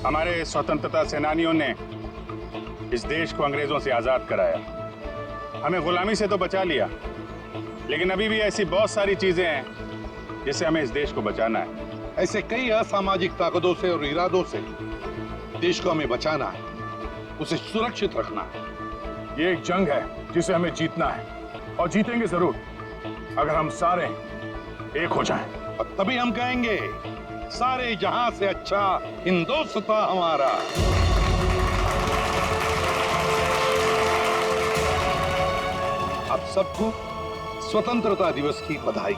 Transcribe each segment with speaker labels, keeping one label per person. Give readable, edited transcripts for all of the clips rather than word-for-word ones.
Speaker 1: हमारे स्वतंत्रता सेनानियों ने इस देश को अंग्रेजों से आजाद कराया। हमें गुलामी से तो बचा लिया, लेकिन अभी भी ऐसी बहुत सारी चीजें हैं जिससे हमें इस देश को बचाना है।
Speaker 2: ऐसे कई असामाजिक ताकतों से और इरादों से देश को हमें बचाना है, उसे सुरक्षित रखना है।
Speaker 3: ये एक जंग है जिसे हमें जीतना है और जीतेंगे जरूर अगर हम सारे एक हो जाएं।
Speaker 2: और तभी हम कहेंगे सारे जहां से अच्छा हिंदुस्तान हमारा। आप सबको स्वतंत्रता दिवस की बधाई।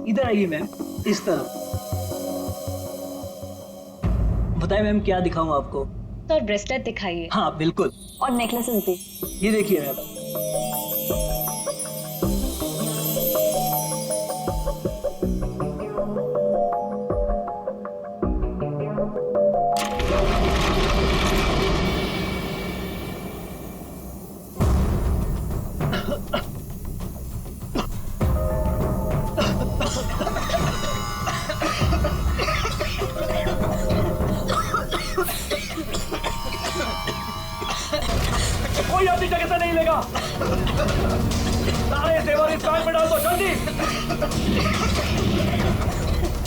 Speaker 4: इधर आइए मैम, इस तरफ। बताइए मैम, क्या दिखाऊं आपको?
Speaker 5: तो ब्रेसलेट दिखाइए।
Speaker 4: हाँ बिल्कुल।
Speaker 5: और नेकलेसेस भी।
Speaker 4: ये देखिए मैम।
Speaker 6: कोई अपनी जगह से नहीं लेगा। सारे जेवर इस बैग में डाल दो, जल्दी।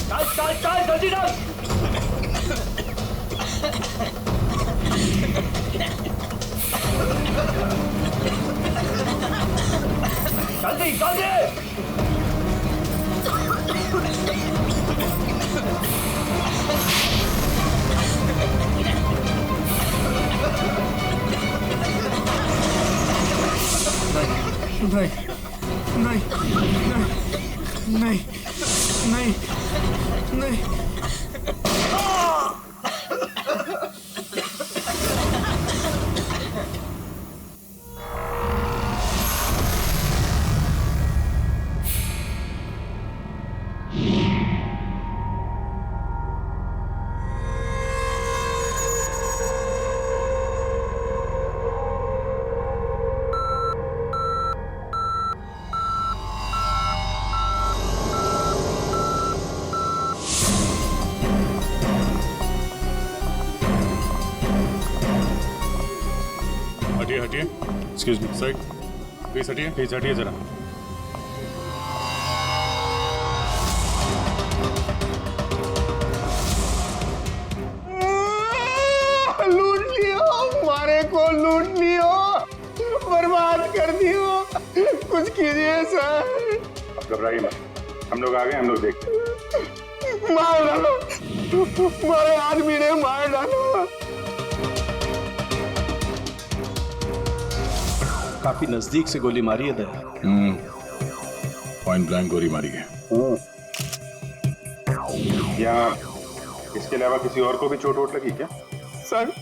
Speaker 6: चल चल चल, जल्दी डाल। जल्दी जल्दी।
Speaker 3: नहीं नहीं नहीं नहीं नहीं नहीं।
Speaker 1: हटिए हटिए, एक्सक्यूज मी सर, प्लीज हटिए जरा।
Speaker 7: लूट लियो, हमारे को लूट लियो, बर्बाद कर दियो, कुछ कीजिए सर।
Speaker 1: अब घबराइए मत, हम लोग आ गए, हम लोग देखते हैं।
Speaker 7: मार डालो, हमारे आदमी ने मार डालो।
Speaker 8: काफी नजदीक से गोली मारी है दया।
Speaker 1: पॉइंट ब्लैंक गोली मारी है। क्या इसके अलावा किसी और को भी चोट वोट लगी क्या?
Speaker 7: सर,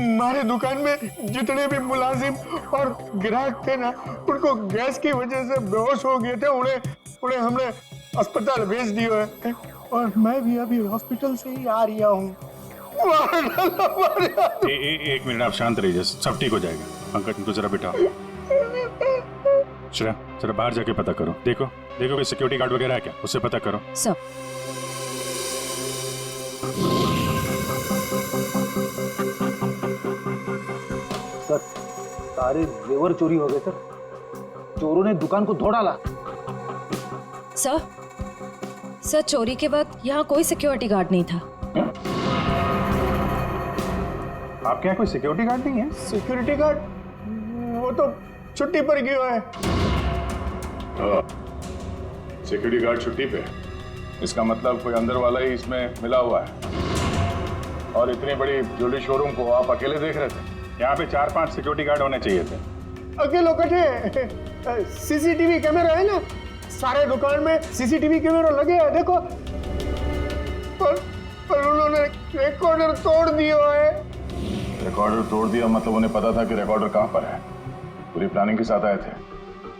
Speaker 7: हमारे दुकान में जितने भी मुलाजिम और ग्राहक थे ना, उनको गैस की वजह से बेहोश हो गए थे। उन्हें हमने अस्पताल भेज दिया है और मैं भी अभी हॉस्पिटल से ही आ रहा हूँ।
Speaker 1: एक मिनट, आप शांत रहिए, सब ठीक हो जाएगा। पंकज, इनको जरा बिठाओ। श्रेया जरा बाहर जाके पता करो, देखो देखो कोई सिक्योरिटी गार्ड वगैरह है क्या, उससे पता करो।
Speaker 5: सर
Speaker 6: सर सारे जेवर चोरी हो गए सर, चोरों ने दुकान को तोड़ डाला।
Speaker 5: सर चोरी के वक्त यहाँ कोई सिक्योरिटी गार्ड नहीं था।
Speaker 1: आपके यहाँ कोई सिक्योरिटी गार्ड नहीं है?
Speaker 7: सिक्योरिटी गार्ड वो तो छुट्टी पर गया है।
Speaker 3: सिक्योरिटी गार्ड छुट्टी पे, इसका मतलब कोई अंदर वाला ही इसमें मिला हुआ है। और इतनी बड़ी ज्वेलरी शोरूम को आप अकेले देख रहे थे?
Speaker 1: यहाँ पे 4-5 सिक्योरिटी गार्ड होने चाहिए थे।
Speaker 7: अकेलो कटे सीसीटीवी कैमरा है ना, सारे दुकान में सीसीटीवी कैमरा लगे हैं, देखो। पर उन्होंने रिकॉर्डर तोड़ दिया है।
Speaker 3: रिकॉर्डर तोड़ दिया मतलब उन्हें पता था कि रिकॉर्डर कहाँ पर है, पूरी प्लानिंग के साथ आए थे।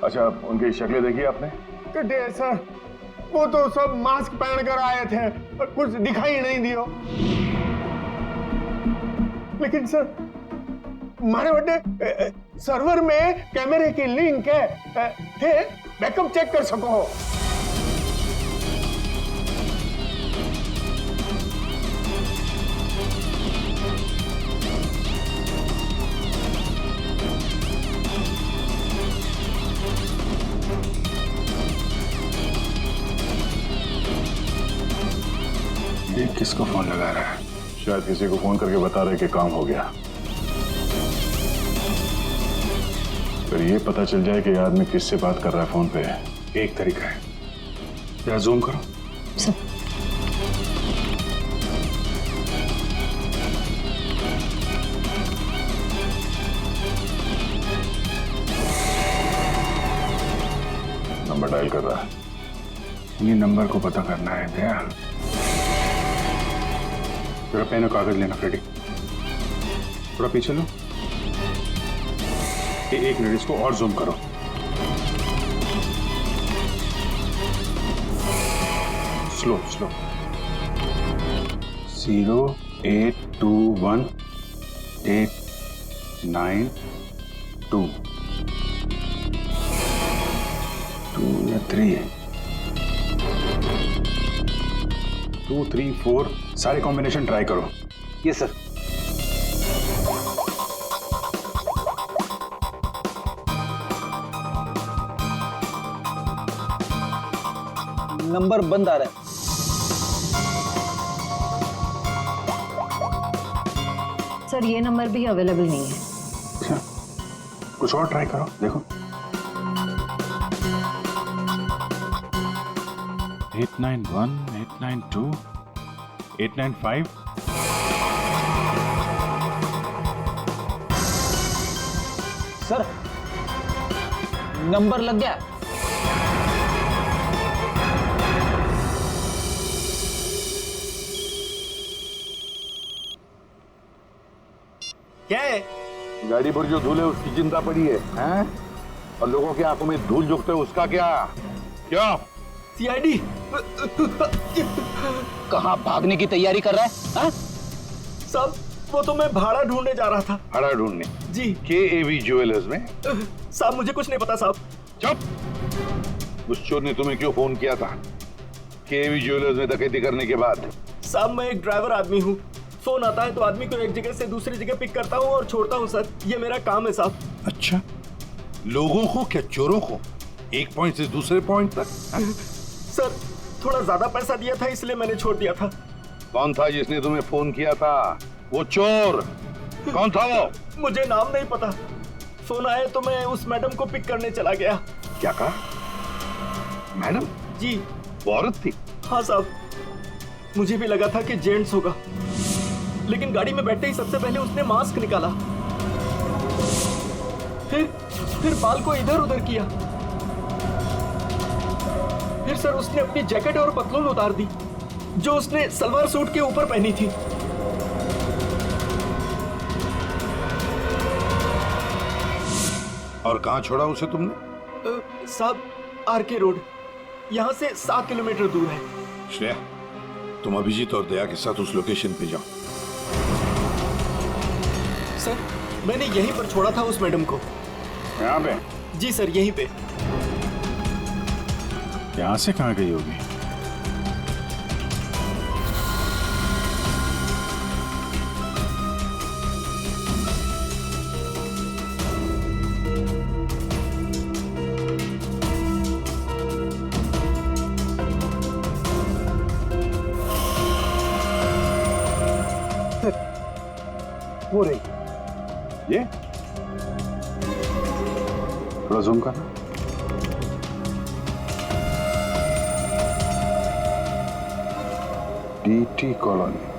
Speaker 3: अच्छा उनकी शक्लें देखी आपने?
Speaker 7: कटे सर वो तो सब मास्क पहन कर आए थे, पर कुछ दिखाई नहीं दियो। लेकिन सर हमारे बड़े सर्वर में कैमरे की लिंक है, थे बैकअप चेक कर सको।
Speaker 1: ये किसको फोन लगा रहा है?
Speaker 3: शायद किसी को फोन करके बता रहे कि काम हो गया। फिर ये पता चल जाए कि ये आदमी किससे बात कर रहा है फोन पे।
Speaker 1: एक तरीका है, जरा जूम करो।
Speaker 5: सर
Speaker 3: नंबर डायल कर रहा है।
Speaker 1: इन्हीं नंबर को पता करना है दया। थोड़ा पेन और कागज लेना फ्रेडी, थोड़ा पीछे लो। एक मिनट इसको और जूम करो। Slow slow. 0821892 2 या 3 2 3 4 सारे कॉम्बिनेशन ट्राई करो।
Speaker 6: ये सर नंबर बंद आ रहा है।
Speaker 5: सर ये नंबर भी अवेलेबल नहीं है।
Speaker 1: अच्छा, कुछ और ट्राई करो, देखो। 891 892 895
Speaker 6: सर नंबर लग गया।
Speaker 2: क्या है? गाड़ी पर जो धूल है उसकी चिंता पड़ी है, हैं? और लोगों की आंखों में धूल झोंकते है उसका क्या? क्यों?
Speaker 6: सीआईडी
Speaker 4: कहाँ भागने की तैयारी कर रहा है? हाँ?
Speaker 6: साहब वो तो मैं भाड़ा ढूंढने जा रहा था।
Speaker 2: भाड़ा ढूंढने?
Speaker 6: जी
Speaker 2: केएवी ज्वेलर्स में?
Speaker 6: साहब मुझे कुछ नहीं पता साहब।
Speaker 2: चुप! उस चोर ने तुम्हें क्यों फोन किया था? केएवी ज्वेलर्स में डकैती करने के बाद?
Speaker 6: साहब मैं एक ड्राइवर आदमी हूँ, फोन आता है तो आदमी को एक जगह से दूसरी जगह पिक करता हूँ और छोड़ता हूँ सर, ये मेरा काम है साहब।
Speaker 2: अच्छा, लोगों को क्या चोरों को एक पॉइंट से दूसरे पॉइंट तक?
Speaker 6: सर थोड़ा ज्यादा पैसा दिया था इसलिए मैंने छोड़ दिया था।
Speaker 2: कौन था जिसने तुम्हें फोन किया था? वो चोर कौन था वो?
Speaker 6: मुझे नाम नहीं पता, फोन आया तो मैं उस मैडम को पिक करने चला गया।
Speaker 2: क्या कहा? मैडम?
Speaker 6: जी
Speaker 2: वो औरत थी?
Speaker 6: हाँ साहब, मुझे भी लगा था कि जेंट्स होगा, लेकिन गाड़ी में बैठते ही सबसे पहले उसने मास्क निकाला, फिर बाल को इधर उधर किया, फिर सर उसने अपनी जैकेट और पतलून उतार दी जो उसने सलवार सूट के ऊपर पहनी थी।
Speaker 2: और कहां छोड़ा उसे तुमने?
Speaker 6: साहब आरके रोड, यहाँ से 7 किलोमीटर दूर है।
Speaker 2: श्रेया, तुम अभिजीत और दया के साथ उस लोकेशन पे जाओ।
Speaker 6: सर मैंने यहीं पर छोड़ा था उस मैडम को।
Speaker 1: यहाँ पे?
Speaker 6: जी सर यहीं पे।
Speaker 1: यहाँ से कहाँ गई होगी?
Speaker 7: वो रही।
Speaker 1: ये थोड़ा जूम करना।
Speaker 3: DT colony.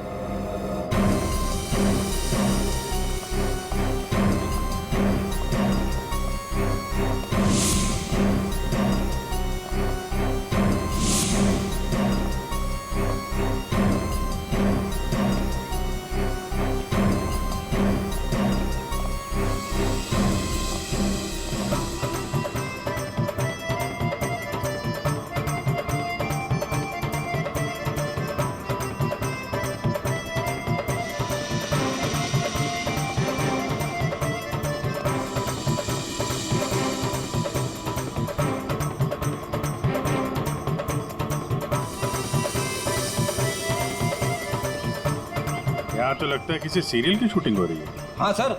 Speaker 1: यहाँ तो लगता है किसी सीरियल की शूटिंग हो रही है।
Speaker 9: हाँ सर,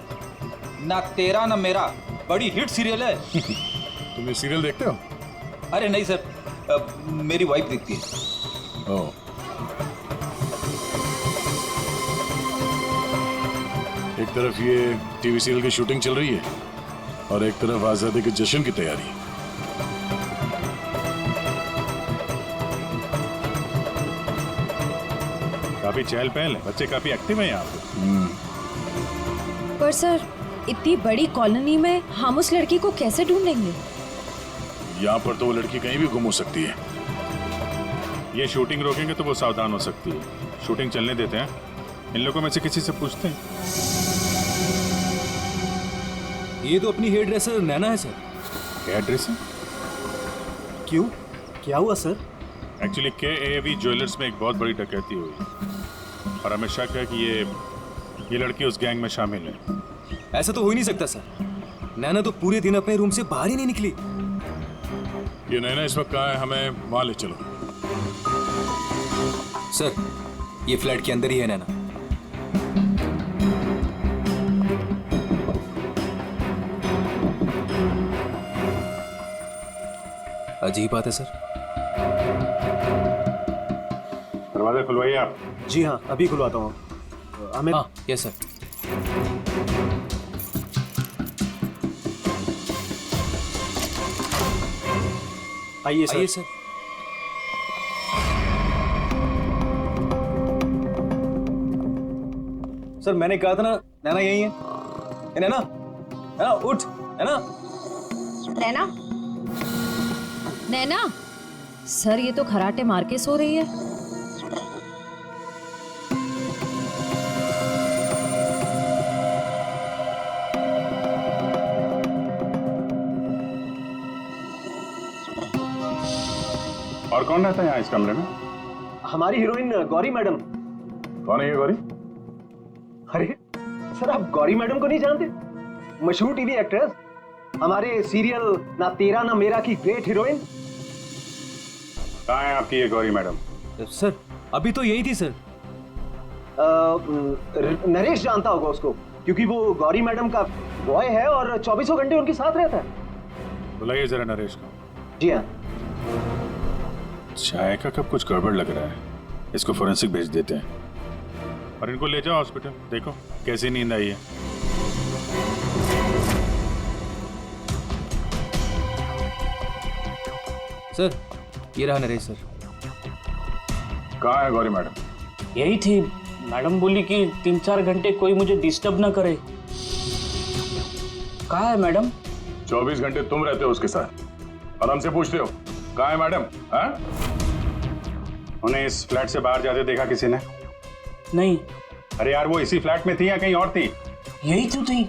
Speaker 9: ना तेरा ना मेरा बड़ी हिट सीरियल है।
Speaker 3: तुम ये सीरियल देखते हो?
Speaker 9: अरे नहीं सर, मेरी वाइफ देखती है।
Speaker 3: ओह। एक तरफ ये टीवी सीरियल की शूटिंग चल रही है और एक तरफ आजादी के जश्न की तैयारी।
Speaker 1: काफी चहल पहल है, बच्चे काफी एक्टिव हैं यहाँ पे।
Speaker 5: पर सर, इतनी बड़ी कॉलोनी में हम उस लड़की को कैसे ढूंढेंगे?
Speaker 3: यहाँ पर तो वो लड़की कहीं भी गुम हो सकती है।
Speaker 1: ये शूटिंग रोकेंगे तो वो सावधान हो सकती है। शूटिंग चलने देते हैं, इन लोगों में से किसी से पूछते हैं।
Speaker 6: ये तो अपनी हेयर ड्रेसर नैना है सर।
Speaker 1: क्या एड्रेस है?
Speaker 6: क्यों, क्या हुआ सर?
Speaker 1: एक्चुअली KAV ज्वेलर्स में एक बहुत बड़ी डकैती हुई और हमें शक है कि ये लड़की उस गैंग में शामिल है।
Speaker 6: ऐसा तो हो ही नहीं सकता सर। नैना तो पूरे दिन अपने रूम से बाहर ही नहीं निकली।
Speaker 3: ये नैना इस वक्त कहाँ है? हमें वहां ले चलो।
Speaker 6: सर, ये फ्लैट के अंदर ही है नैना। अजीब बात है सर।
Speaker 1: दरवाजा खुलवाइए आप।
Speaker 6: जी हाँ, अभी खुलवाता हूँ। हमें हाँ, यस सर। आइए सर। आइए सर। सर, मैंने कहा था ना, नैना यही है। नैना, नैना उठ, नैना।
Speaker 5: नैना, नैना, सर ये तो खराटे मार के सो रही है।
Speaker 1: और कौन रहता है यहाँ इस कमरे में?
Speaker 6: हमारी हीरोइन गौरी मैडम।
Speaker 3: कौन है ये गौरी?
Speaker 6: अरे सर, आप गौरी मैडम को नहीं जानते? मशहूर टीवी एक्ट्रेस, हमारे सीरियल ना तेरा ना मेरा की ग्रेट हीरोइन।
Speaker 1: कहाँ है आपकी ये गौरी मैडम?
Speaker 6: सर, अभी तो यही थी सर। नरेश जानता होगा उसको, क्योंकि वो गौरी मैडम का बॉय है और 24 घंटे उनके साथ रहता है।
Speaker 1: बुलाइए जरा नरेश को।
Speaker 6: जी हाँ।
Speaker 1: चाय का कब कुछ गड़बड़ लग रहा है, इसको फोरेंसिक भेज देते हैं और इनको ले जाओ हॉस्पिटल। देखो कैसी नींद आई है।
Speaker 6: सर, ये रहा नरेश सर।
Speaker 3: कहाँ है गौरी मैडम?
Speaker 4: यही थी। मैडम बोली कि 3-4 घंटे कोई मुझे डिस्टर्ब ना करे। कहाँ है मैडम?
Speaker 3: 24 घंटे तुम रहते हो उसके साथ और हमसे पूछते हो कहाँ है मैडम? हाँ?
Speaker 1: उन्हें इस फ्लैट से बाहर जाते देखा किसी ने?
Speaker 4: नहीं।
Speaker 1: अरे यार, वो इसी फ्लैट में थी या कहीं और थी?
Speaker 4: यही तो थी।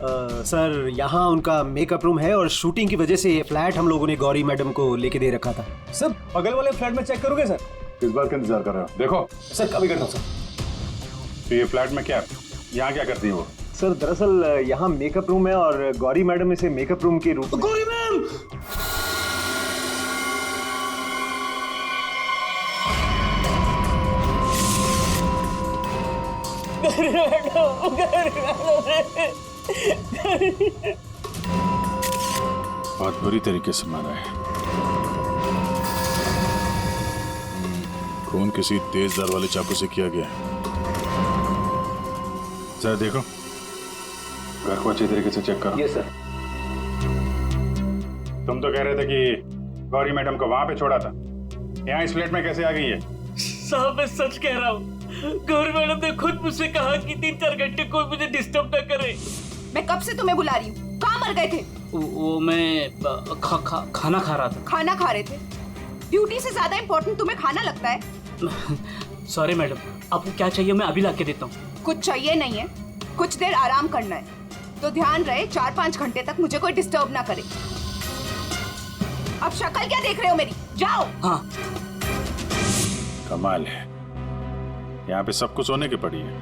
Speaker 6: सर, यहाँ उनका मेकअप रूम है और शूटिंग की वजह से ये फ्लैट हम लोगों ने गौरी मैडम को लेके दे रखा था। सर, बगल वाले फ्लैट में चेक करोगे सर?
Speaker 3: किस बात का इंतजार कर रहे हो? देखो
Speaker 6: सर, कभी करता हूँ सर।
Speaker 1: तो ये फ्लैट में क्या, यहाँ क्या करती है वो?
Speaker 6: सर, दरअसल यहाँ मेकअप रूम है और गौरी मैडम इसे मेकअप रूम के रूप में।
Speaker 4: गौरी मैम!
Speaker 1: बहुत बुरी तरीके से मारा है।
Speaker 3: खून किसी तेज धार वाले चाकू से किया गया है।
Speaker 1: जरा देखो, घर को अच्छी तरीके से चेक करो।
Speaker 6: Yes sir.
Speaker 1: तुम तो कह रहे थे कि गौरी मैडम को वहां पे छोड़ा था, यहाँ इस फ्लैट में कैसे आ गई है?
Speaker 4: साहब मैं सच कह रहा हूँ, गौरी मैडम ने खुद मुझसे कहा कि 3-4 घंटे कोई मुझे डिस्टर्ब न करे।
Speaker 10: मैं कब से तुम्हें बुला रही हूँ, कहाँ मर गए थे?
Speaker 4: वो मैं खाना खा रहा था।
Speaker 10: खाना खा रहे थे? ड्यूटी से ज्यादा इम्पोर्टेंट तुम्हें खाना लगता है?
Speaker 4: सॉरी मैडम, आपको क्या चाहिए मैं अभी लाके देता हूँ।
Speaker 10: कुछ चाहिए नहीं है, कुछ देर आराम करना है, तो ध्यान रहे 4-5 घंटे तक मुझे कोई डिस्टर्ब ना करे। अब शक्ल क्या देख रहे हो मेरी, जाओ।
Speaker 4: हाँ।
Speaker 1: कमाल है, यहाँ पे सबको सोने की पड़ी है।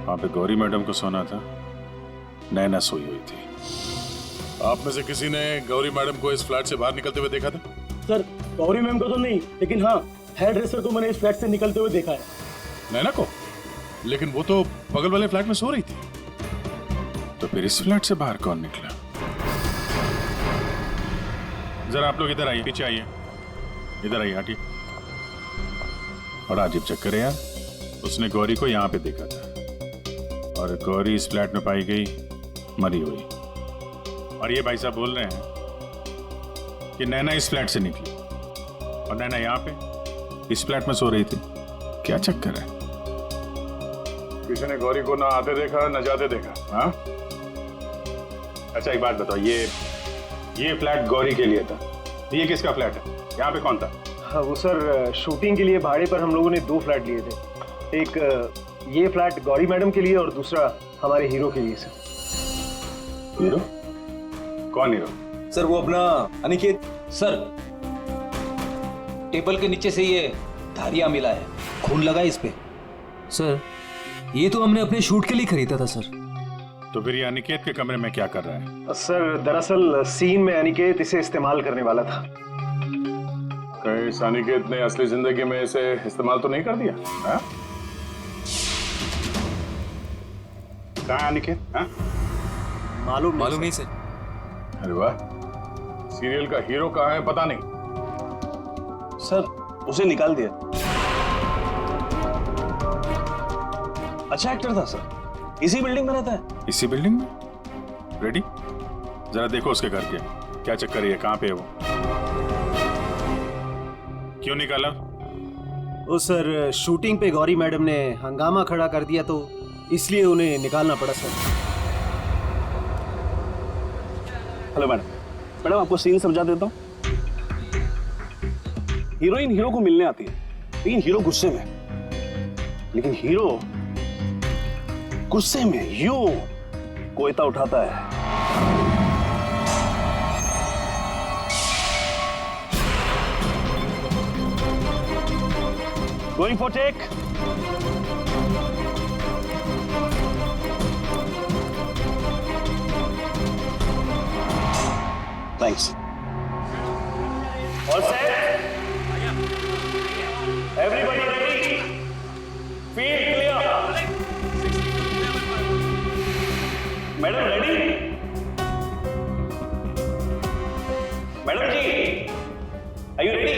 Speaker 1: वहां पे गौरी मैडम को सोना था, नैना सोई हुई थी।
Speaker 3: आप में से किसी ने गौरी मैडम को इस फ्लैट से बाहर निकलते हुए देखा था?
Speaker 8: सर गौरी मैम को तो नहीं, लेकिन हाँ हेयर ड्रेसर को मैंने इस फ्लैट से निकलते हुए देखा है।
Speaker 3: नैना को? लेकिन वो तो बगल वाले फ्लैट में सो रही थी।
Speaker 1: तो फिर इस फ्लैट से बाहर कौन निकला? जरा आप लोग इधर आइए, पीछे आइए, इधर आइए, हटिए। बड़ा अजीब चक्कर है यार, उसने गौरी को यहाँ पे देखा था और गौरी इस फ्लैट में पाई गई मरी हुई, और ये भाई साहब बोल रहे हैं कि नैना इस फ्लैट से निकली और नैना यहाँ पे इस फ्लैट में सो रही थी। क्या चक्कर है?
Speaker 3: किसी ने गौरी को ना आते देखा ना जाते देखा? हाँ?
Speaker 1: अच्छा एक बात बताओ, ये फ्लैट गौरी के लिए था, ये किसका फ्लैट है? यहाँ पे कौन था?
Speaker 6: हाँ, वो सर शूटिंग के लिए भाड़े पर हम लोगों ने 2 फ्लैट लिए थे। एक ये फ्लैट गौरी मैडम के लिए और दूसरा हमारे हीरो के लिए सर।
Speaker 1: हीरो? कौन हीरो?
Speaker 9: सर वो अपना अनिकेत। सर टेबल के नीचे से ये धारियां मिला है, खून लगा है इस पे।
Speaker 11: सर ये तो हमने अपने शूट के लिए खरीदा था सर।
Speaker 1: तो फिर ये अनिकेत के कमरे में क्या कर रहा है?
Speaker 6: सर दरअसल सीन में अनिकेत इसे इस्तेमाल करने वाला था।
Speaker 3: कहीं इस अनिकेत ने असली जिंदगी में इसे इस्तेमाल तो नहीं कर दिया? हाँ?
Speaker 1: कहाँ है अनिकेत? हाँ?
Speaker 11: मालूम नहीं सर।
Speaker 3: अरे वाह, सीरियल का हीरो कहाँ है पता नहीं।
Speaker 8: सर उसे निकाल दिया। अच्छा एक्टर था सर, इसी बिल्डिंग में रहता है।
Speaker 1: इसी बिल्डिंग में? रेडी? जरा देखो उसके घर के क्या चक्कर है, कहाँ पे है वो? क्यों निकाला?
Speaker 6: ओ सर शूटिंग पे गौरी मैडम ने हंगामा खड़ा कर दिया तो इसलिए उन्हें निकालना पड़ा सर।
Speaker 8: हेलो मैडम, मैडम आपको सीन समझा देता हूँ। हीरोइन हीरो को मिलने आती है, लेकिन हीरो गुस्से में, लेकिन हीरो गुस्से में यूं कोयता उठाता है। Going for take. Thanks. All set? Everybody ready? Field clear? Madam ready? Madam ji are you ready?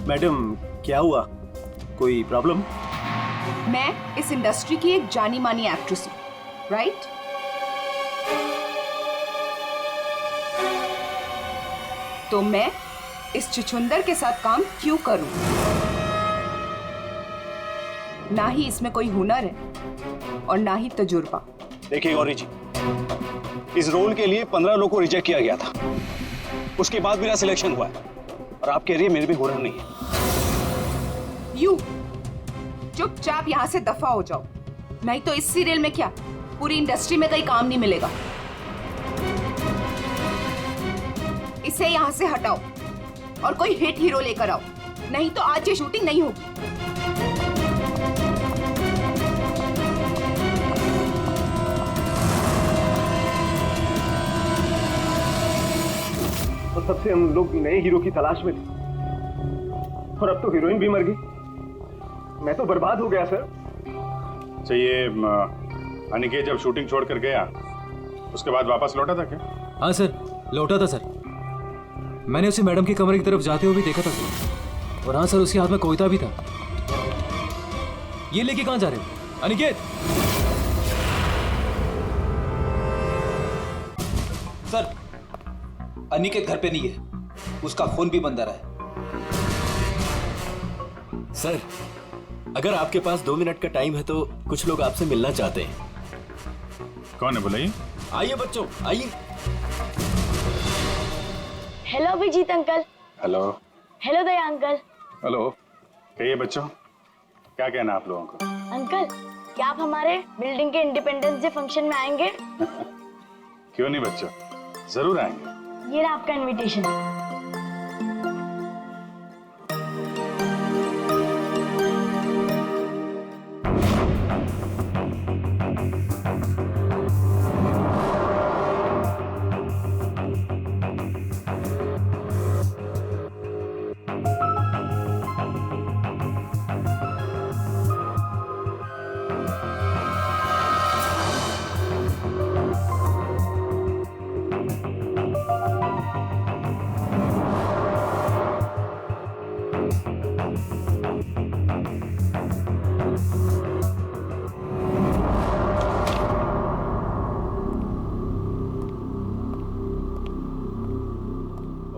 Speaker 6: Madam क्या हुआ, कोई प्रॉब्लम?
Speaker 10: मैं इस इंडस्ट्री की एक जानी मानी एक्ट्रेस हूँ, राइट? तो मैं इस छुछुंदर के साथ काम क्यों करूं? ना ही इसमें कोई हुनर है और ना ही तजुर्बा।
Speaker 8: देखिए गौरी जी, इस रोल के लिए 15 लोगों को रिजेक्ट किया गया था, उसके बाद मेरा सिलेक्शन हुआ है और आप कह रही है मेरे भी हुनर नहीं है।
Speaker 10: यू चुपचाप यहाँ से दफा हो जाओ, नहीं तो इस सीरियल में क्या पूरी इंडस्ट्री में कहीं काम नहीं मिलेगा। इसे यहाँ से हटाओ और कोई हिट हीरो लेकर आओ, नहीं तो आज ये शूटिंग नहीं होगी।
Speaker 6: तब से हम लोग नए हीरो की तलाश में थे, और अब तो हीरोइन भी मर गई। मैं तो बर्बाद हो गया सर।
Speaker 1: अच्छा, ये अनिकेत जब शूटिंग छोड़कर गया उसके बाद वापस लौटा था क्या?
Speaker 11: हाँ सर, लौटा था सर। मैंने उसे मैडम के कमरे की तरफ जाते हुए भी देखा था सर। और हाँ सर, उसके हाथ में कोयता भी था। ये लेके कहाँ जा रहे हो अनिकेत?
Speaker 9: सर, अनिकेत घर पे नहीं है, उसका फोन भी बंद आ रहा है।
Speaker 12: सर, अगर आपके पास 2 मिनट का टाइम है तो कुछ लोग आपसे मिलना चाहते हैं।
Speaker 1: कौन है बुलाइए?
Speaker 12: आइए बच्चों, आइए।
Speaker 13: Hello Abhijeet uncle.
Speaker 1: Hello.
Speaker 13: Hello Daya uncle.
Speaker 1: Hello. कहिए बच्चों, क्या कहना आप लोगों को?
Speaker 13: अंकल, क्या आप हमारे बिल्डिंग के इंडिपेंडेंस डे फंक्शन में आएंगे?
Speaker 1: क्यों नहीं बच्चों, जरूर आएंगे।
Speaker 13: ये रहा आपका इनविटेशन।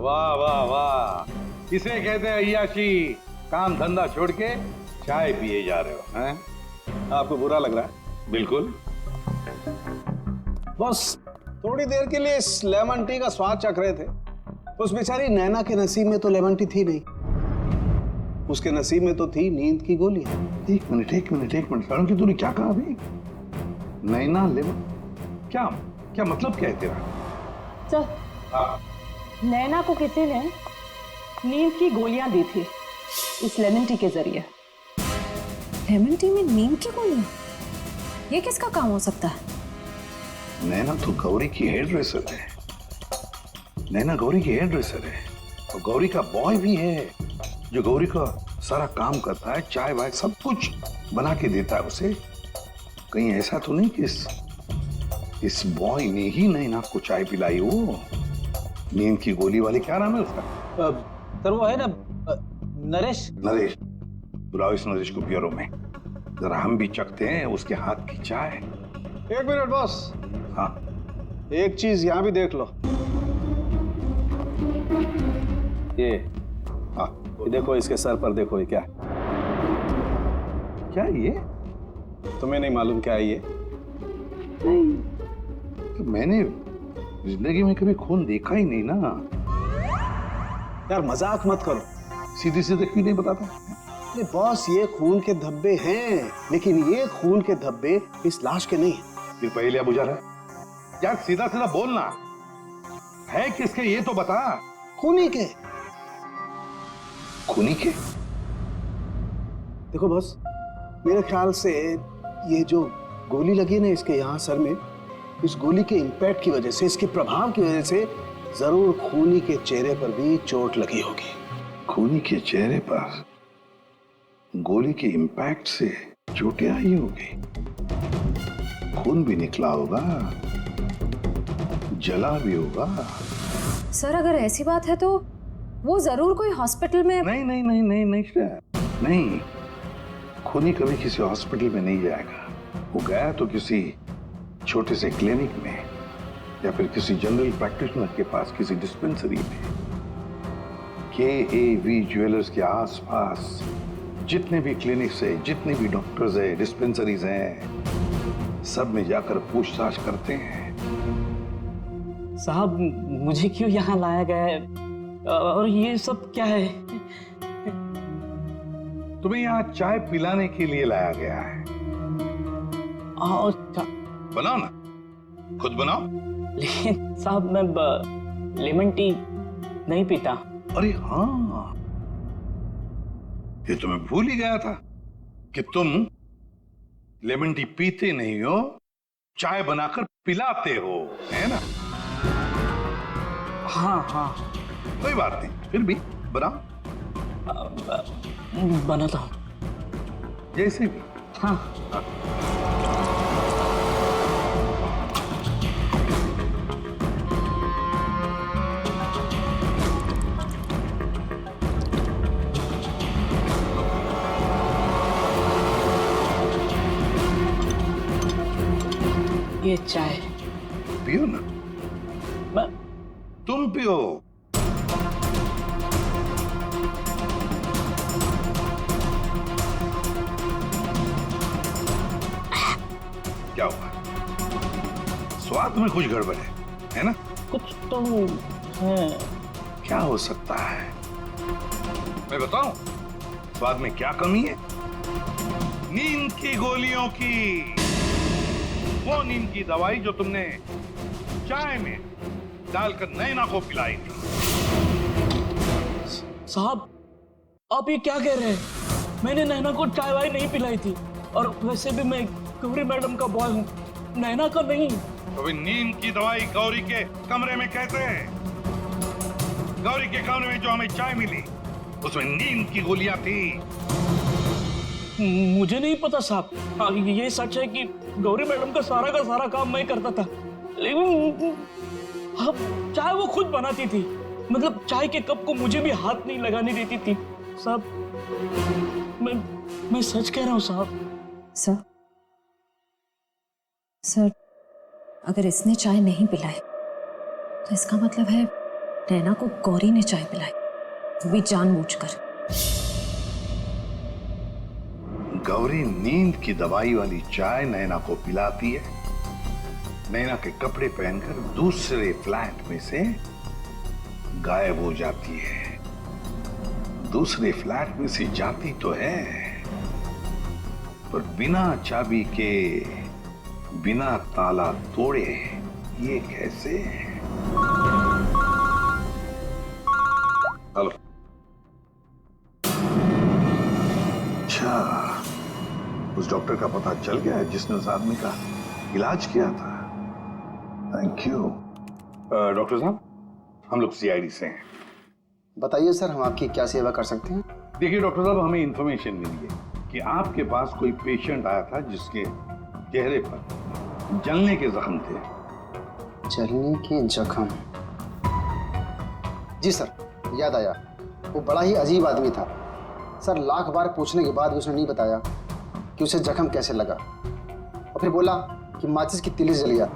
Speaker 2: वाह वाह वाह, इसे कहते हैं अय्याशी। काम धंधा छोड़ के चाय पिए जा रहे हो हैं?
Speaker 8: आपको बुरा लग रहा है?
Speaker 2: बिल्कुल।
Speaker 8: बस थोड़ी देर के लिए इस लेमन टी का स्वाद चख रहे थे। उस बेचारी नैना के नसीब में तो लेमन टी थी नहीं, उसके नसीब में तो थी नींद की गोली।
Speaker 2: एक मिनट सड़न की तूने क्या कहा अभी? नैना लेमन? क्या क्या मतलब क्या है तेरा?
Speaker 10: सर,
Speaker 2: हाँ।
Speaker 10: नैना को किसी ने नींद की गोलियां दी थी इस लेमन टी के जरिए।
Speaker 5: लेमन टी में नीम की गोलियां? ये किसका काम हो सकता है?
Speaker 2: नैना तो गौरी की हेयर ड्रेसर है। नैना गौरी की हेयर ड्रेसर है और गौरी का बॉय भी है जो गौरी का सारा काम करता है, चाय वाय सब कुछ बना के देता है उसे। कहीं ऐसा तो नहीं कि इस बॉय ने ही नैना को चाय पिलाई हो? नींद की गोली वाले, क्या नाम है उसका?
Speaker 8: सर वो है ना, नरेश।
Speaker 2: नरेश, बुलाओ इस नरेश को ब्यूरो में, जरा हम भी चखते हैं उसके हाथ की चाय।
Speaker 8: 1 मिनट बॉस।
Speaker 2: हाँ,
Speaker 8: एक चीज यहाँ भी देख लो। ये हाँ, ये देखो, इसके सर पर देखो, ये क्या है?
Speaker 2: क्या ये?
Speaker 8: तुम्हें नहीं मालूम क्या है ये?
Speaker 2: नहीं, तो मैंने जिंदगी में कभी खून देखा ही नहीं ना।
Speaker 8: यार मजाक मत करो।
Speaker 2: सीधी सीधे क्यों नहीं बताता?
Speaker 8: अरे बॉस, ये खून के धब्बे हैं, लेकिन ये खून के धब्बे इस लाश के नहीं हैं।
Speaker 2: फिर पहले बुझा रहा है? यार सीधा सीधा बोलना, है किसके ये तो बता।
Speaker 8: खूनी के।
Speaker 2: खूनी के?
Speaker 8: देखो बॉस, मेरे ख्याल से ये जो गोली लगी ना इसके यहाँ सर में, इस गोली के इंपैक्ट की वजह से, इसके प्रभाव की वजह से जरूर खूनी के चेहरे पर भी चोट लगी होगी।
Speaker 2: खूनी के चेहरे पर गोली के इंपैक्ट से चोटें आई होगी, खून भी निकला होगा, जला भी होगा।
Speaker 5: सर, अगर ऐसी बात है तो वो जरूर कोई हॉस्पिटल में।
Speaker 2: नहीं नहीं नहीं नहीं नहीं नहीं, खूनी कभी किसी हॉस्पिटल में नहीं जाएगा। वो गया तो किसी छोटे से क्लिनिक में या फिर किसी जनरल प्रैक्टिशनर के पास, किसी डिस्पेंसरी में। KAV ज्वेलर्स के आसपास जितने भी क्लिनिक्स है, जितने भी डॉक्टर्स है, डिस्पेंसरीज हैं, सब में जाकर पूछताछ करते हैं।
Speaker 4: साहब, मुझे क्यों यहाँ लाया गया है और ये सब क्या है?
Speaker 2: तुम्हें यहाँ चाय पिलाने के लिए लाया गया है। बनाओ ना, खुद बनाओ।
Speaker 4: लेकिन साहब, मैं लेमन टी नहीं पीता।
Speaker 2: अरे हाँ, ये तो मैं भूल ही गया था कि तुम लेमन टी पीते नहीं हो, चाय बनाकर पिलाते हो, है ना?
Speaker 4: हाँ हाँ,
Speaker 2: कोई बात नहीं, फिर भी बनाओ।
Speaker 4: बनाता हूँ।
Speaker 2: जैसे भी।
Speaker 4: हाँ। ये चाय
Speaker 2: पियो ना। तुम पियो। क्या हुआ? स्वाद में कुछ गड़बड़ है ना?
Speaker 4: कुछ तो है।
Speaker 2: क्या हो सकता है? मैं बताऊं स्वाद में क्या कमी है? नींद की गोलियों की, वो नींद की दवाई जो तुमने चाय में डालकर नैना को पिलाई थी।
Speaker 4: साहब आप ये क्या कह रहे हैं? मैंने नैना को चाय वाय नहीं पिलाई थी, और वैसे भी मैं गौरी मैडम का बॉय हूँ, नैना का नहीं।
Speaker 2: तो नींद की दवाई गौरी के कमरे में कैसे है? गौरी के कमरे में जो हमें चाय मिली उसमें नींद की गोलियां थी।
Speaker 4: मुझे नहीं पता साहब। हाँ, ये सच है कि गौरी मैडम का सारा काम मैं करता था, लेकिन हाँ, चाय वो खुद बनाती थी। मतलब चाय के कप को मुझे भी हाथ नहीं लगाने देती थी साहब। मैं सच कह रहा हूँ साहब।
Speaker 5: सर अगर इसने चाय नहीं पिलाई तो इसका मतलब है नैना को गौरी ने चाय पिलाई, वो भी जानबूझकर।
Speaker 2: गौरी नींद की दवाई वाली चाय नैना को पिलाती है, नैना के कपड़े पहनकर दूसरे फ्लैट में से गायब हो जाती है। दूसरे फ्लैट में से जाती तो है, पर बिना चाबी के, बिना ताला तोड़े। ये कैसे? हेलो। अच्छा, उस डॉक्टर का पता चल गया है जिसने उस आदमी का इलाज किया था। Thank you. डॉक्टर साहब, हम लोग सीआईडी से हैं।
Speaker 8: बताइए सर, हम आपकी क्या सेवा कर सकते हैं?
Speaker 2: देखिए डॉक्टर साहब, हमें इंफॉर्मेशन मिली है कि आपके पास कोई पेशेंट आया था जिसके चेहरे पर जलने के जख्म थे।
Speaker 8: जलने के जख्म? जी सर, याद आया। वो बड़ा ही अजीब आदमी था सर। लाख बार पूछने के बाद भी उसने नहीं बताया कि उसे जख्म कैसे लगा, और फिर बोला कि माचिस की तीली जल गया।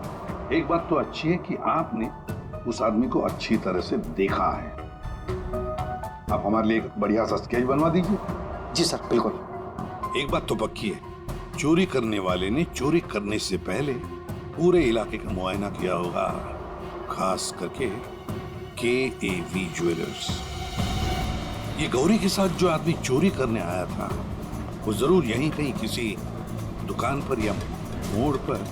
Speaker 2: एक बात तो अच्छी है कि आपने उस आदमी को अच्छी तरह से देखा है। आप हमारे लिए एक बढ़िया सा स्केच बनवा दीजिए।
Speaker 8: जी सर, बिल्कुल।
Speaker 2: एक बात तो पक्की है, चोरी करने वाले ने चोरी करने से पहले पूरे इलाके का मुआयना किया होगा, खास करके KAV ज्वेलर्स। ये गौरी के साथ जो आदमी चोरी करने आया था वो जरूर यहीं कहीं किसी दुकान पर या मोड़ पर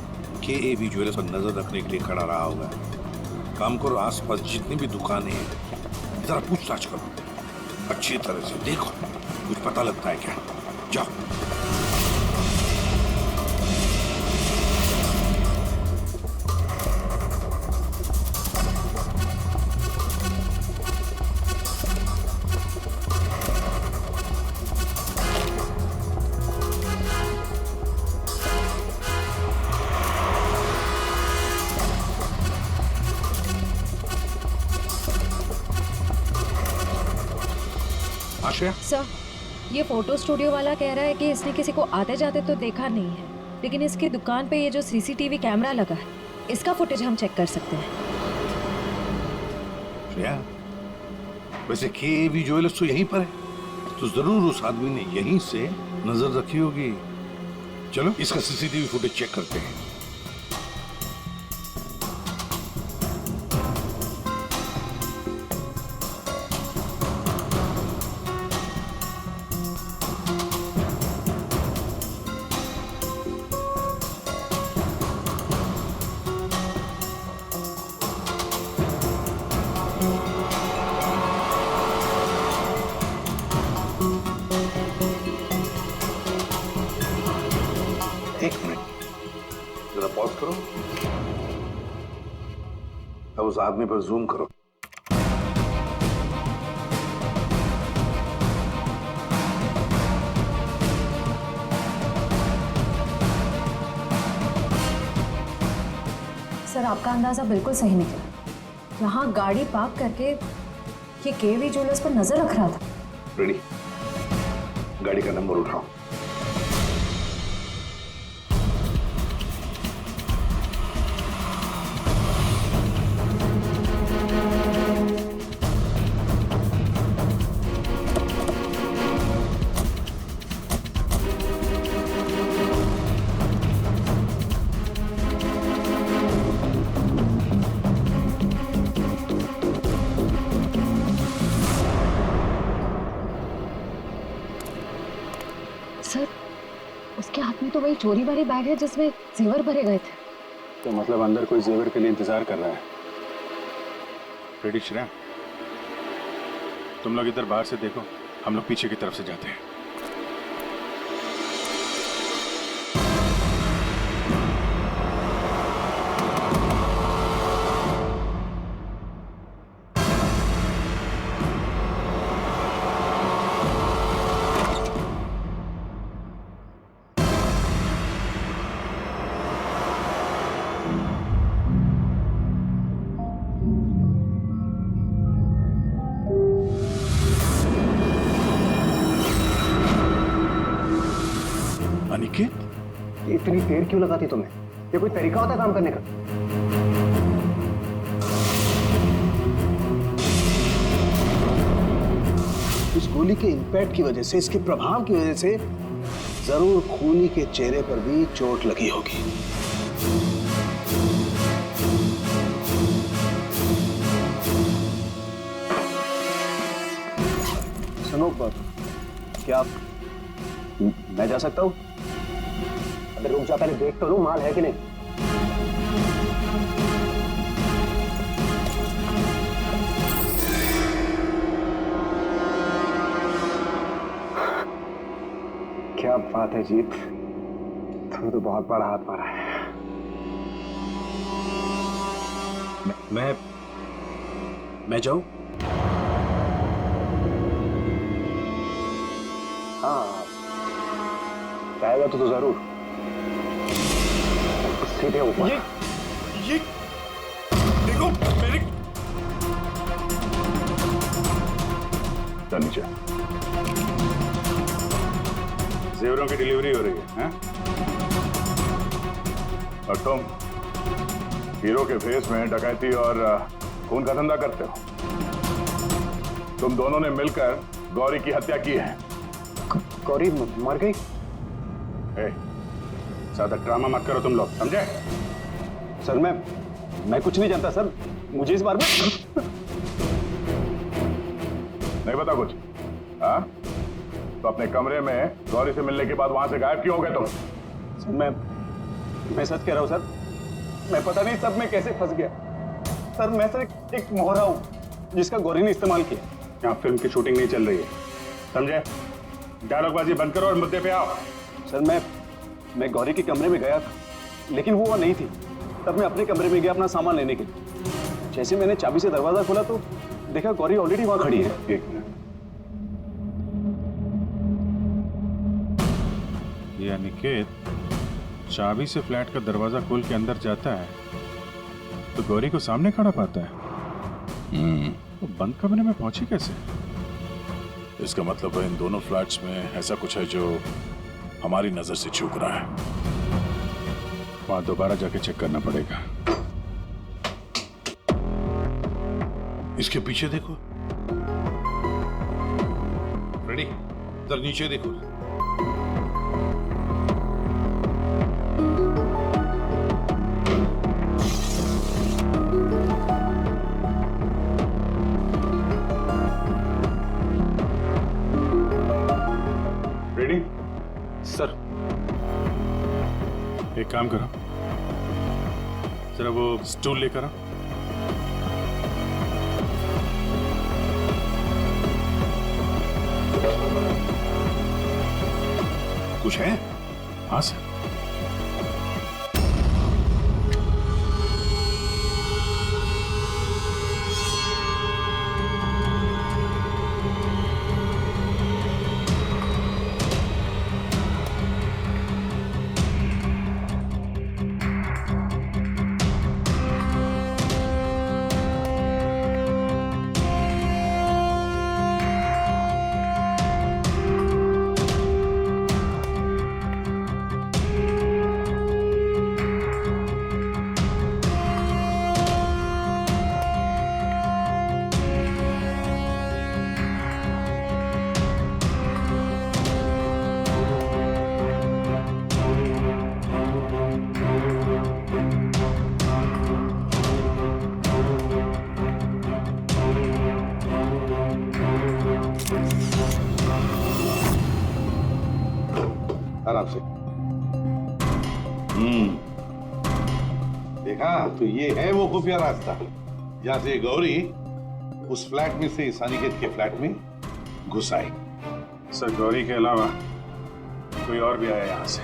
Speaker 2: KAV ज्वेलर्स पर नजर रखने के लिए खड़ा रहा होगा। काम करो, आसपास जितनी भी दुकानें हैं जरा पूछताछ करो, अच्छी तरह से देखो, कुछ पता लगता है क्या। जाओ।
Speaker 5: सर, ये फोटो स्टूडियो वाला कह रहा है कि इसने किसी को आते जाते तो देखा नहीं है, लेकिन इसकी दुकान पे ये जो CCTV कैमरा लगा है, इसका फुटेज हम चेक कर सकते हैं।
Speaker 2: वैसे KAV ज्वेलर्स तो यहीं पर है, तो जरूर उस आदमी ने यहीं से नजर रखी होगी। चलो इसका CCTV फुटेज चेक करते हैं। एक मिनट, जरा पॉज करो। अब उस आदमी पर जूम करो।
Speaker 5: सर आपका अंदाजा बिल्कुल सही निकला। यहाँ गाड़ी पार्क करके ये केवी ज्वेलर्स पर नजर रख रहा था।
Speaker 2: रेडी, गाड़ी का नंबर उठाओ।
Speaker 5: सर उसके हाथ में तो वही चोरी वाली बैग है जिसमें जेवर भरे गए थे।
Speaker 1: तो मतलब अंदर कोई जेवर के लिए इंतजार कर रहा है। रेडी श्रेया, तुम लोग इधर बाहर से देखो, हम लोग पीछे की तरफ से जाते हैं।
Speaker 6: अनिकेत, इतनी देर क्यों लगाती तुम्हें? ये कोई तरीका होता है काम करने का?
Speaker 8: इस गोली के इंपैक्ट की वजह से, इसके प्रभाव की वजह से जरूर खूनी के चेहरे पर भी चोट लगी होगी।
Speaker 6: सुनो, क्या मैं जा सकता हूँ? अगर रुक जा, पहले देख तो लूं माल है कि नहीं। क्या बात है जीत, तुमने तो बहुत बड़ा हाथ मारा है।
Speaker 2: मैं जाऊं?
Speaker 6: हाँ, जाएगा तो जरूर। सीधे ऊपर।
Speaker 1: ये देखो मेरे नीचे जेवरों की डिलीवरी हो रही है, और तुम हीरो के फेस में डकैती और खून का धंधा करते हो। तुम दोनों ने मिलकर गौरी की हत्या की है।
Speaker 6: गौरी मर गई?
Speaker 1: ज्यादा ड्रामा मत करो तुम लोग, समझे?
Speaker 6: सर मैं कुछ नहीं जानता सर, मुझे इस बारे में
Speaker 3: नहीं पता कुछ? हाँ, तो अपने कमरे में गौरी से मिलने के बाद वहां से गायब क्यों हो गए तुम?
Speaker 6: सर मैं सच कह रहा हूं सर, मैं पता नहीं सब में कैसे फंस गया। सर मैं सिर्फ एक मोहरा हूं जिसका गौरी ने इस्तेमाल किया।
Speaker 1: यहाँ फिल्म की शूटिंग नहीं चल रही है, समझे? डायलॉगबाजी बंद करो और मुद्दे पे आओ।
Speaker 6: सर मैं गौरी के कमरे में गया था, लेकिन वो वहां नहीं थी। तब मैं अपने कमरे में गया अपना सामान लेने के लिए। जैसे मैंने चाबी से दरवाजा खोला तो देखा गौरी ऑलरेडी वहां खड़ी है।
Speaker 1: एक मिनट, ये अनिकेत चाबी से फ्लैट का दरवाजा खोल के अंदर जाता है तो गौरी को सामने खड़ा पाता है। तो बंद कमरे में पहुंची कैसे?
Speaker 3: इसका मतलब है इन दोनों फ्लैट्स में ऐसा कुछ है जो हमारी नजर से चूक रहा है।
Speaker 1: वहां दोबारा जाके चेक करना पड़ेगा।
Speaker 2: इसके पीछे देखो। रेडी, इधर नीचे देखो।
Speaker 1: रेडी?
Speaker 6: सर
Speaker 1: एक काम करो, जरा वो स्टूल लेकर आओ।
Speaker 2: कुछ है?
Speaker 1: हाँ सर।
Speaker 2: आराम से। देखा, तो ये है वो खुफिया रास्ता जहां से गौरी उस फ्लैट में से इस अनिकेत के फ्लैट में घुस आई।
Speaker 1: सर, गौरी के अलावा कोई और भी आया यहां से?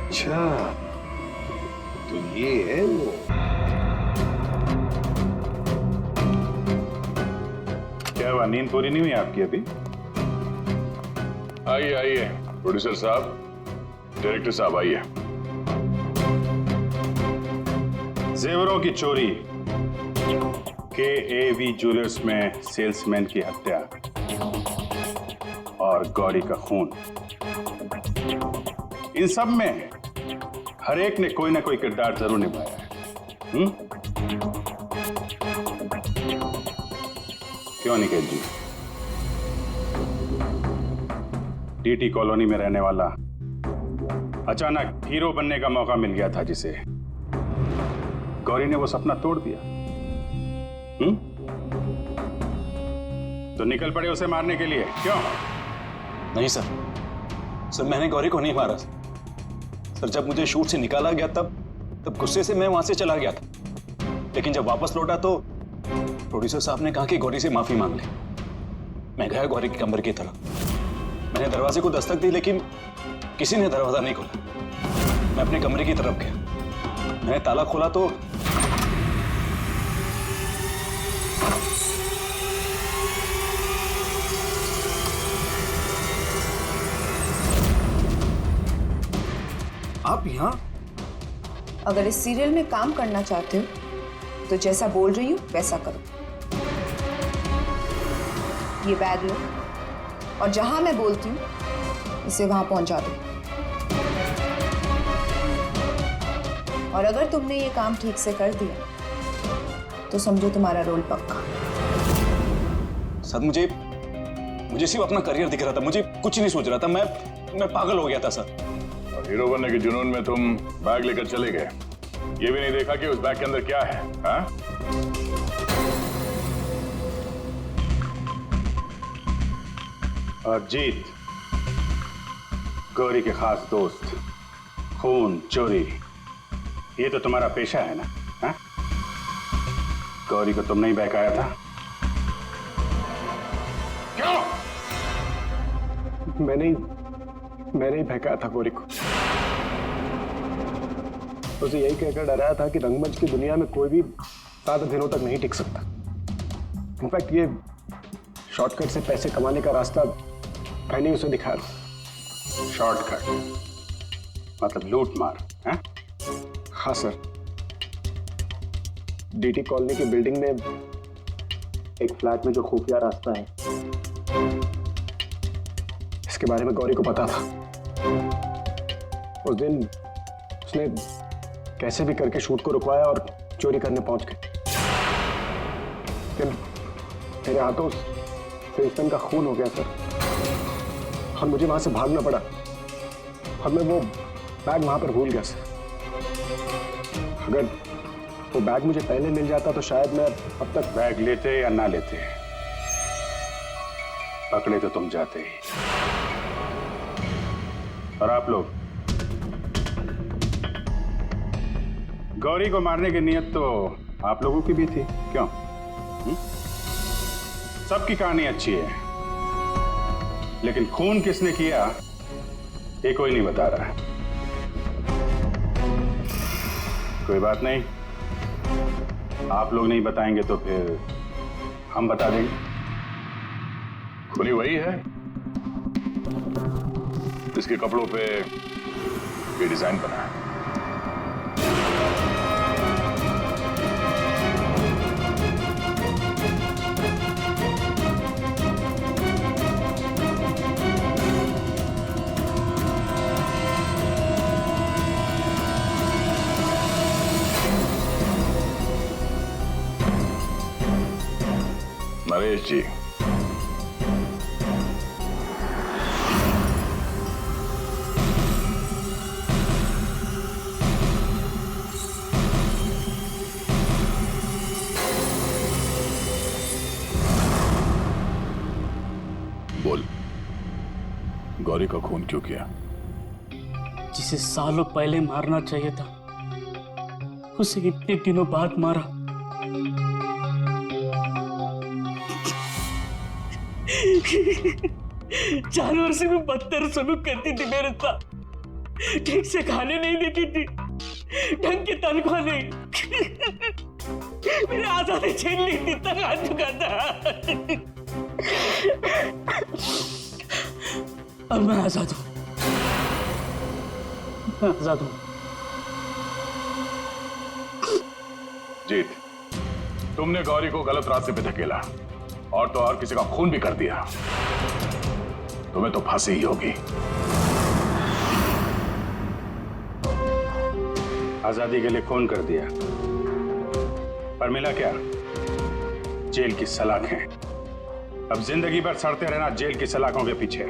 Speaker 2: अच्छा, तो ये है वो।
Speaker 1: क्या हुआ, नींद पूरी नहीं हुई आपकी अभी?
Speaker 3: आइए आइए प्रोड्यूसर साहब, डायरेक्टर साहब आइए।
Speaker 1: जेवरों की चोरी, KAV ज्वेलर्स में सेल्समैन की हत्या और गौरी का खून, इन सब में हर एक ने कोई ना कोई किरदार जरूर निभाया है। क्यों निकेत जी? DT कॉलोनी में रहने वाला अचानक हीरो बनने का मौका मिल गया था जिसे, गौरी ने वो सपना तोड़ दिया। तो निकल पड़े उसे मारने के लिए, क्यों?
Speaker 6: नहीं सर, मैंने गौरी को नहीं मारा सर। जब मुझे शूट से निकाला गया तब गुस्से से मैं वहां से चला गया था, लेकिन जब वापस लौटा तो प्रोड्यूसर साहब ने कहा कि गौरी से माफी मांग ले। मैं गया गौरी के कमरे की तरफ। मैंने दरवाजे को दस्तक दी, लेकिन किसी ने दरवाजा नहीं खोला। मैं अपने कमरे की तरफ गया। मैंने ताला खोला तो
Speaker 10: आप यहाँ? अगर इस सीरियल में काम करना चाहते हो तो जैसा बोल रही हूँ वैसा करो। ये बैग लो और जहां मैं बोलती हूँ इसे वहां पहुंचा दो। और अगर तुमने ये काम ठीक से कर दिया तो समझो तुम्हारा रोल पक्का।
Speaker 6: सर, मुझे सिर्फ अपना करियर दिख रहा था, मुझे कुछ नहीं सोच रहा था। मैं पागल हो गया था सर।
Speaker 3: हीरो बनने के जुनून में तुम बैग लेकर चले गए, ये भी नहीं देखा कि उस बैग के अंदर क्या है। हाँ?
Speaker 1: और जीत, गौरी के खास दोस्त, खून चोरी, ये तो तुम्हारा पेशा है ना? हाँ? गौरी को तुमने ही बहकाया था।
Speaker 3: क्यों?
Speaker 6: मैंने ही बहकाया था गौरी को। उसे यही कहकर डराया था कि रंगमंच की दुनिया में कोई भी ज्यादा दिनों तक नहीं टिक सकता। इनफैक्ट ये शॉर्टकट से पैसे कमाने का रास्ता मैंने उसे दिखाया था।
Speaker 1: शॉर्टकट मतलब लूट मार?
Speaker 6: हाँ सर, DT कॉलोनी की बिल्डिंग में एक फ्लैट में जो खुफिया रास्ता है, इसके बारे में गौरी को पता था। उस दिन उसने कैसे भी करके शूट को रुकवाया और चोरी करने पहुंच गए। लेकिन मेरे हाथों सेल्समैन का खून हो गया सर, और मुझे वहां से भागना पड़ा और मैं वो बैग वहां पर भूल गया सर। अगर वो बैग मुझे पहले मिल जाता तो शायद मैं अब तक।
Speaker 1: बैग लेते या ना लेते, पकड़े तो तुम जाते ही। और आप लोग, गौरी को मारने की नीयत तो आप लोगों की भी थी, क्यों? सबकी कहानी अच्छी है, लेकिन खून किसने किया ये कोई नहीं बता रहा है। कोई बात नहीं, आप लोग नहीं बताएंगे तो फिर हम बता देंगे।
Speaker 3: खूनी वही है जिसके कपड़ों पे ये डिजाइन बना है। नरेश जी, गौरी का खून क्यों किया?
Speaker 4: जिसे सालों पहले मारना चाहिए था उसे इतने दिनों बाद मारा। जानवर से भी बदतर सलूक करती थी मेरे साथ। ठीक से खाने नहीं देती थी, ढंग की तनख्वाह नहीं, मेरे आजादी छीन ली थी, तक आ चुका था। अब मैं आजाद हूं, मैं आजाद हूं।
Speaker 3: जीत, तुमने गौरी को गलत रास्ते पे धकेला और तो और किसी का खून भी कर दिया। तुम्हें तो फांसी ही होगी।
Speaker 1: आजादी के लिए खून कर दिया, पर मिला क्या? जेल की सलाखें। अब जिंदगी भर सड़ते रहना जेल की सलाखों के पीछे।